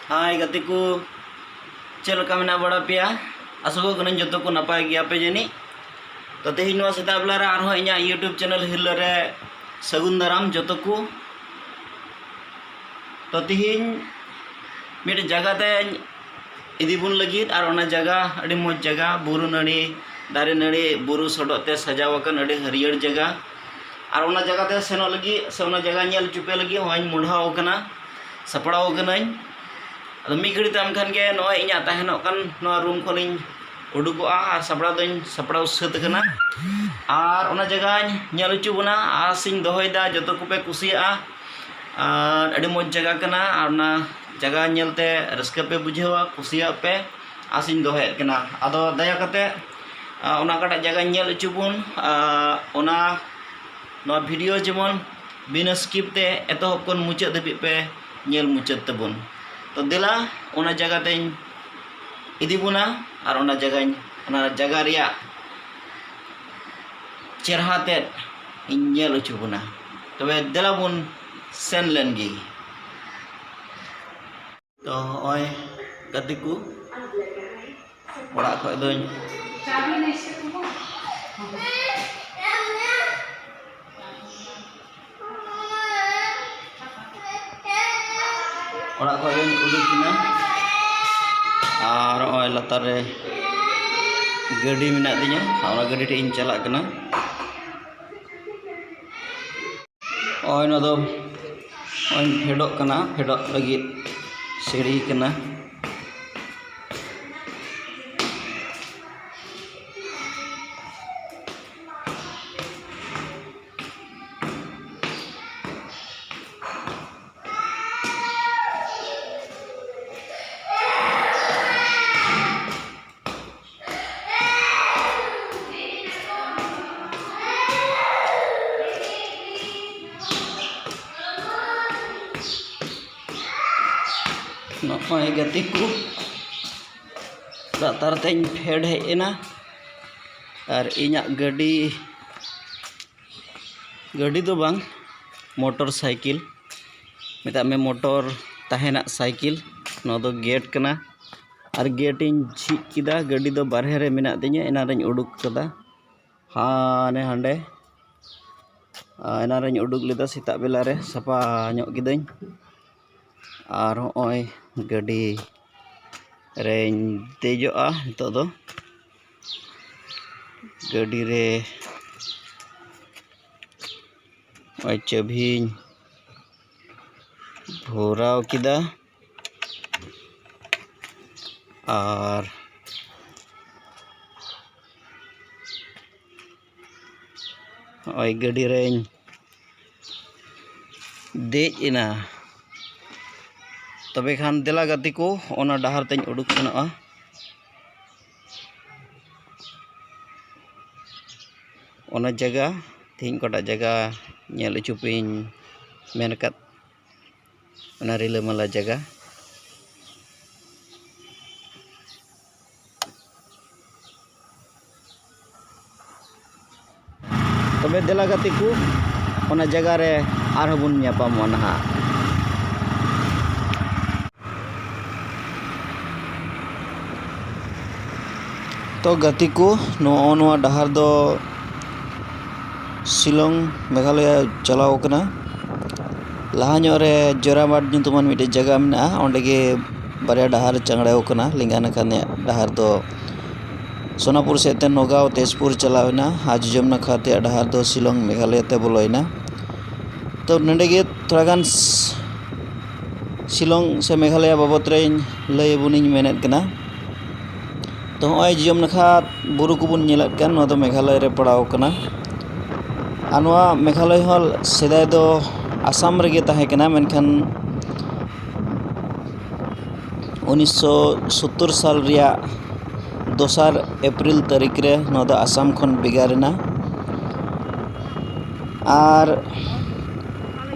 Hai gatiku, चल का मेना बड़ा पिया आसो कन जो को नपाय गया पे जानी तो तेहन सेता बेला इन यूट्यूब चैनल हिल सगुन दाराम जो को तो तेहन मिट जगह ते इदीबुन लगी और जगह अड़ी मज जगह बुरु नाड़ी दारे नाड़ी बुरु सडोते सजावकन अड़ी हरियर जगह और जगह ते सेनो लगी से जगह नेल चुपे लगी हॉइन मुढ़ाव कना सपड़ाव कनाई अद मी घड़ी तम खान के नय इᱧᱟ तहनोक कान नवा रूम खलिñ उडुकोआ और सपड़ा दोñ सपड़ाव सत कना और ओना जगह नेल उचु बना आसिñ दोहयदा जतो कोपे कुसिया और अड़ी मज जगह कना और ओना जगह नेलते रस्का पे बुझावा कुसिया पे आसिñ दोहयत कना आदो दया कते ओना काटा जगह नेल उचु बुन ओना नवा वीडियो जेमन बिना स्किप ते एतहब कोन मुचाद धाबि पे नेल मुचाद तबुन तो दिला ओना जगह ते इदी बुना और ओना जगह रिया चेहरा ते नेल उचु बुना तबे दिला बुन सेन लेनगी तो ओय गतिकु ओड़ा खय दोñ ओड़ा खय दोñ उडुकिना और ओय लतार रे गाड़ी मेना दिña और गाड़ी टे इन चला कना ओय न दो ओय फेडोक कना फेडोक लगी सीढ़ी कना नय गतिकु लातार तेñ फेड हेजना और इña गाड़ी दो बांग मोटरसाइकिल मेता में मोटर तहेना साइकिल न दो गेट कना और गेट इन झिज किदा गाड़ी दो बारहे रे मेना दिña एना रेñ उडुक कदा हाने हांडे एना रेñ उडुक लेदा सेता बेला रे सफा ñok किदाñ और होय गाड़ी रेñ देजोआ नितो दो गाड़ी रे ओय चाबी भोराव किदा और ओय गाड़ी रेñ देज इना तबे खान दिला गति को ओना डहार तेñ उडुक सेनोआ ओना जगह तीन कोटा जगह नेल चुपिन मेनकत ओना रिलामाला जगह तबे दिला गति को ओना जगह रे आरहबुन बुन ᱧᱟᱯᱟᱢᱚᱜᱼᱟ नहा तो गति को नो डहार दो शिलोंग मेघालय चलाव कना लहा रे जोराबाट ᱧᱩᱛᱩᱢᱟᱱ मिटे जगह मेना ओंडे गे बारिया डहार चांगड़ाव कना लिंगा नाखा डहार दो सोनापुर सेते नगाव तेजपुर चलावना आज जम नाखा ते डहार दो शिलोंग मेघालय ते बोलोयना तो नंडे गे थोड़ा गान शिलोंग से मेघालय बाबत रे लय बुनिñ मेनेत कना तो होय जियम नाखा बुरु को बुन नेलत कान नो दो मेघालय रे पड़ाव कना आनवा मेघालय हल सेदाय दो आसाम रे गे ताहे कना मेनखान 1970 साल रिया 2 अप्रैल तारीख रे नो दो आसाम खन बिगारेना और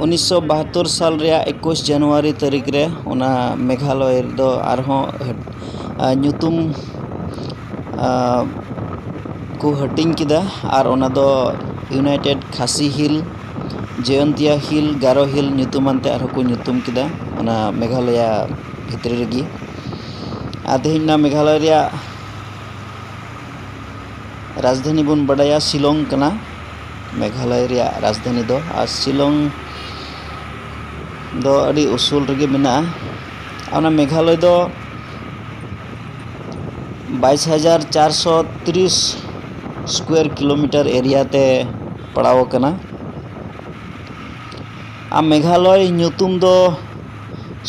1972 साल रिया 21 जनवरी तारीख रे ओना मेघालय दो आरहो ᱧᱩᱛᱩᱢ को हटिंग किदा और ओना दो यूनाइटेड खासी हिल जयंतिया हिल गारो हिल ᱧᱩᱛᱩᱢᱟᱱ ᱛᱮ ᱟᱨᱦᱚᱸ ᱠᱚ ᱧᱩᱛᱩᱢ ᱠᱮᱫᱟ ᱚᱱᱟ ᱢᱮᱜᱷᱟᱞᱚᱭᱟ भितरी रगी तेहना मेघालय रे राजधानी बन बड़ाया शिलोंग कना मेघालय रे राजधानी दो आ शिलोंग दो अड़ी उसूल रगे मेना आना मेघालय दो 22,430 स्क्वायर किलोमीटर एरिया ते पड़ाव कना आ मेघालय ᱧᱩᱛᱩᱢ दो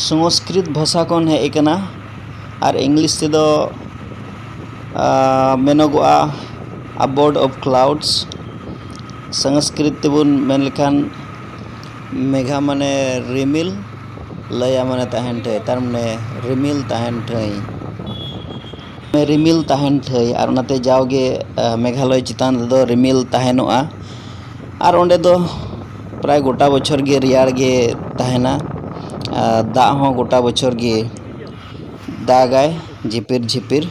संस्कृत भाषा खन हेज कना और इंग्लिश ते दो मेनोगोआ अबोर्ड ऑफ क्लाउड्स संस्कृत तेबुन मेन लेखान मेघा माने रिमिल लया माने तहन ठै तार माने रिमिल तहन ठै रिमिल तहन ठै और उनाते जावगे मेघालय चितान दो रिमिल तहनोआ और ओंडे दो प्राय गोटा बछर गे रियाड़ गे तहना दा हो गोटा बछर गे दागाय झिपिर झिपिर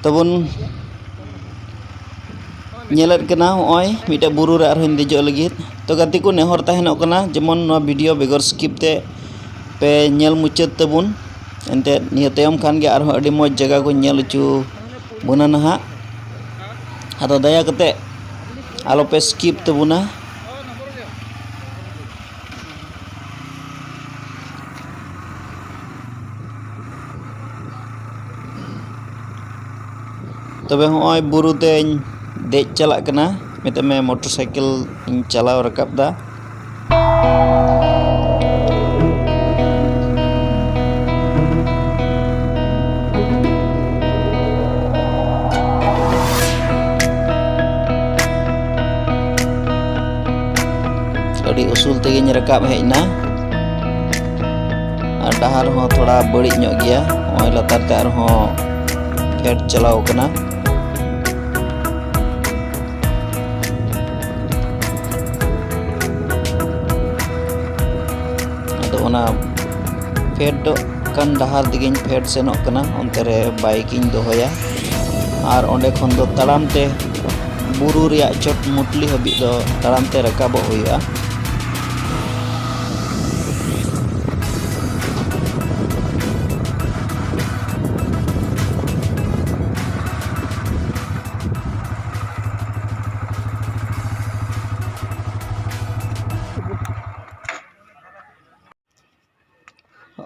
तबुन नेलत कना होय मिटे बुरु रे आरहन देजो लगित तो गति को नेहर तहनोक कना जेमन नो वीडियो बेगर स्किप ते पे नेल मुचाद तबुन एंते निया तयम खान गे आरहन अडी मौज जगह को नेल चु बुना नहा आदो दया कते आलो पे स्किप तबुना तबे होय बुरु ते देज चला कना मिते में मोटरसाइकिल इन चलाव रकाब दा अड़ी उसूल तेगिन रकाब हेजना डहार हो थोड़ा बड़ी ᱧᱚᱜ गया होय लतार ते आर हो फेट चलाव कना फेट कान डहार दिगिन फेट सेनोक कना ओंते रे बाइकिंग दोहया और ओंडे खन दो तड़ाम ते बुरु रिया चोट मुटली हबी दो तड़ाम ते रकाबो हुआ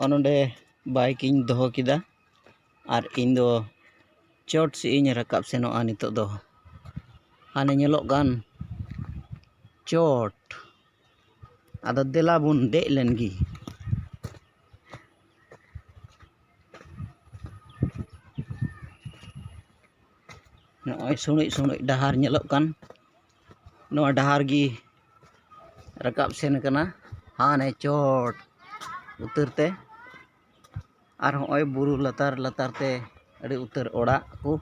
ओनोंडे बाइकिंग दोहो किदा और इन दो चोट से इन रकाब सेनोआ नितो दो हाने नेलोग गान चोट आदो देला बुन दे लेनगी नोय सुनुई सुनुई डहार नेलोग कान नोआ डहार गी रकाब सेन कना हाने चोट उतरते और होय बुरु लतार लतार ते अड़ी उतर ओड़ा को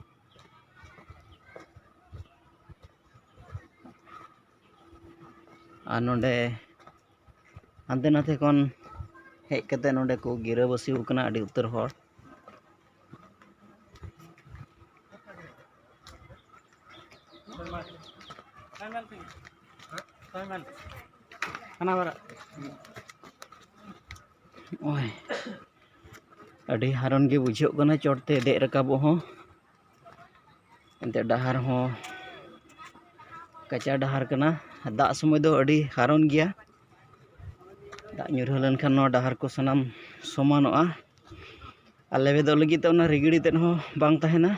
और नोंडे हांते नाते कोन हेज कते नोंडे को गिराबसी कना अड़ी उतर हर ओय अड़ी हारन गे बुझो कना चोटते दे रकाबो हो एंते डहार हो कच्चा डहार कना दा समय दो अड़ी हारन गया दा ᱧᱩᱨᱦᱟᱹ लेनखान नो डहार को सनाम समानोआ और लेबेदो लगी ते ओना रिगिड़ी ते हो बांग तहेना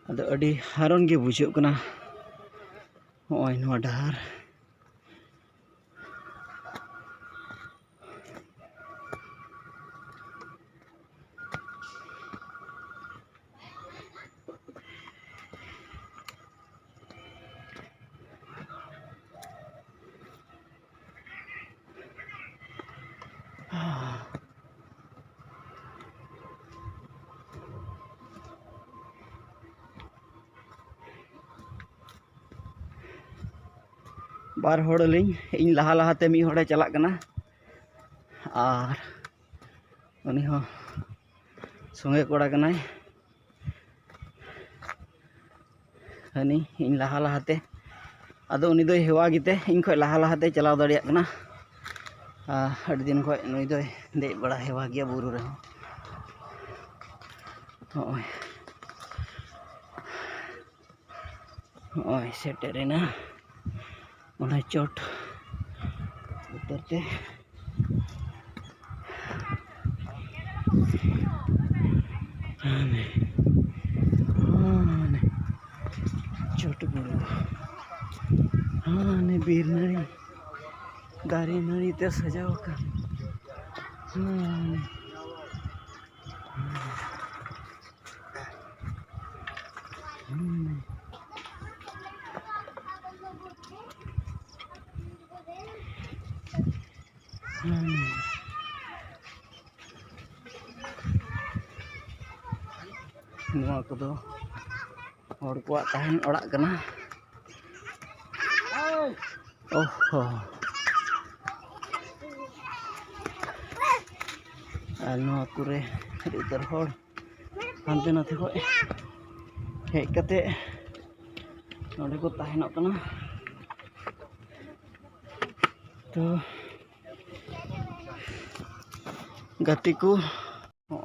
अदो अड़ी हारन गे बुझो कना होय नो डहार बार होड़ लिंग इन लहा लहाते मी होड़े चला कना और उनी हो संगे कोड़ा कनाय हनी इन लहा लहाते आदो उनी दोय हेवा गिते इन खय लहा लहाते चलाव दाड़ियाग कना अड़ी दिन खय नुई दोय दे बड़ा हेवा गया बुरु रे होय होय सेटेरेना ओना चोट उतरते चोट बुरु ने बीर नड़ी दारी नड़ी ते सजाव कर नुआ कदो और को ताहन ओड़ा कना ओहो और नुआ कुरे इधर होड़ हानते नाते को हेज कते नोडे को ताहनोग कना तो गाती को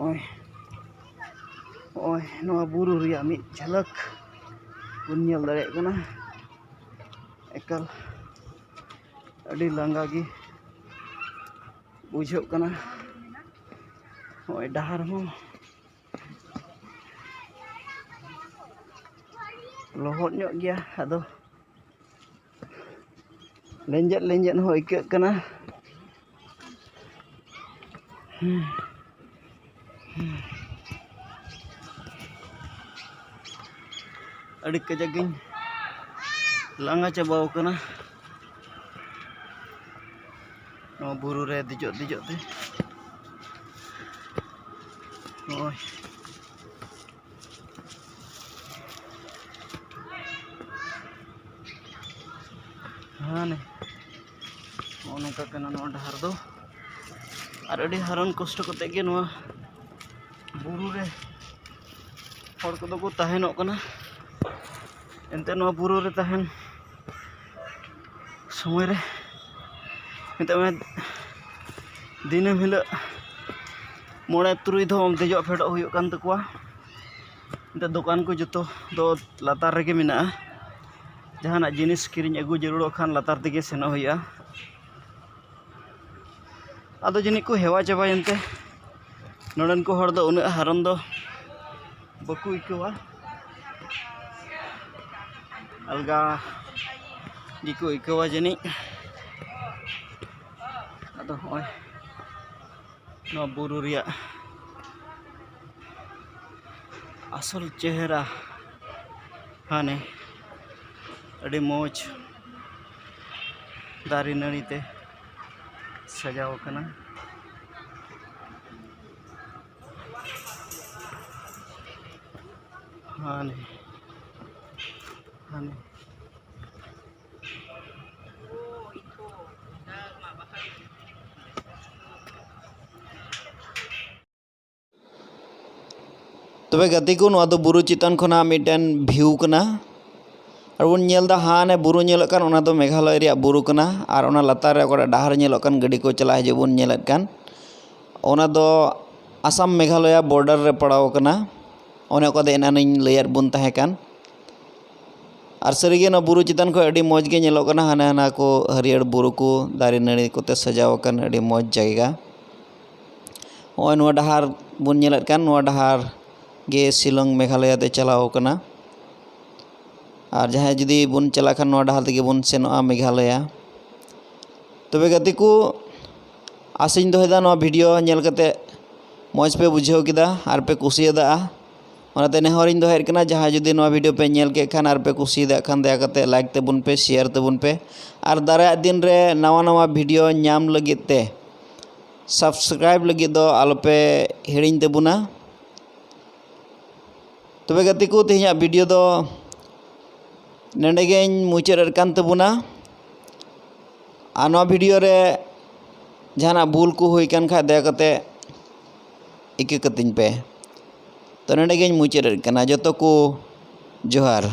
ओय ओय नुआ बुरु रिया मिद झलक बुन नेल दाड़े कना एकल अड़ी लांगा गी बुझो कना ओय डहार हो लोहट ᱧᱚᱜ गया आदो लेंजेट लेंजेट हो इकक कना अड़ी कजागिन लांगा चाबाव कना नो बुरु रे दिजोत दिजोत ते ओय हाने नोका कना नो डहार दो और अड़ी हारन कष्ट कते गे नो बुरु रे हर को को ताहेनोग कना एनते नो बुरु रे ताहेन समय रे मिता में दिनम हिल मोड़े तुरुई धम देजो फेडो हुयो कान तकुआ मिता दुकान को जतो दो लातार रेगे मिना जहाना जिनिस किरिंग अगु जरूर खान लातार तेगे सेनो हुया आदो जनी को हेवा चाबायनते नोडन को हर दो उना हारन दो बकु इकवा अलगा जिको इकवा जनी आदो होय नो बुरु रिया असल चेहरा हाने अड़ी मौज दारी नड़ी ते सजाव कना हाने हाने तबे गति को नुआ दो बुरु चितान खना मिटन भ्यू कना और बन नेलदा हाने बुरु नेलक कान ओना दो मेघालय रिया बुरु कना और ओना लातार रे ओकरा डहार नेलक कान गाड़ी को चला हिजुग बन नेलक कान ओना दो आसाम मेघालय बॉर्डर रे पड़ाव कना ओने को दे एनानिन लेयर बुन ताहे कान और सरिगे ना बुरु चितान को अड़ी मौज गे नेलक काना हाना हाना को हरियर बुरु को दारे नड़ी कोते सजाव कान अड़ी मौज जायगा ओय नुआ डहार बुन नेलक कान नुआ डहार गे शिलंग मेघालय ते चलाव कना और जहाँ जुदी बुन चला खान नोआ डहार तेगे बुन सेनोआ मेघालय तबे गति को आसिन दोहेदा नोआ वीडियो नेल कते मौज पे बुझाव किदा और पे कुसियादा ओनाते नेहरिन दोहेर कना जहाँ जुदी नोआ वीडियो पे नेल के खान और पे कुसियादा खान दया कते लाइक ते बुन पे शेयर ते बुन पे और दाराया दिन रे नवा नवा वीडियो नाम लगित ते सब्सक्राइब लगित दो आलोपे हिड़िन ते बुना तबे गति को तेहिया वीडियो दो नेंडेगे मुचाद कान तबुना आनो वीडियो रे जहाना भूल को हुई कान खा दया कते इके कतिन पे तो नेंडेगे मुचाद काना जतो को जोहार।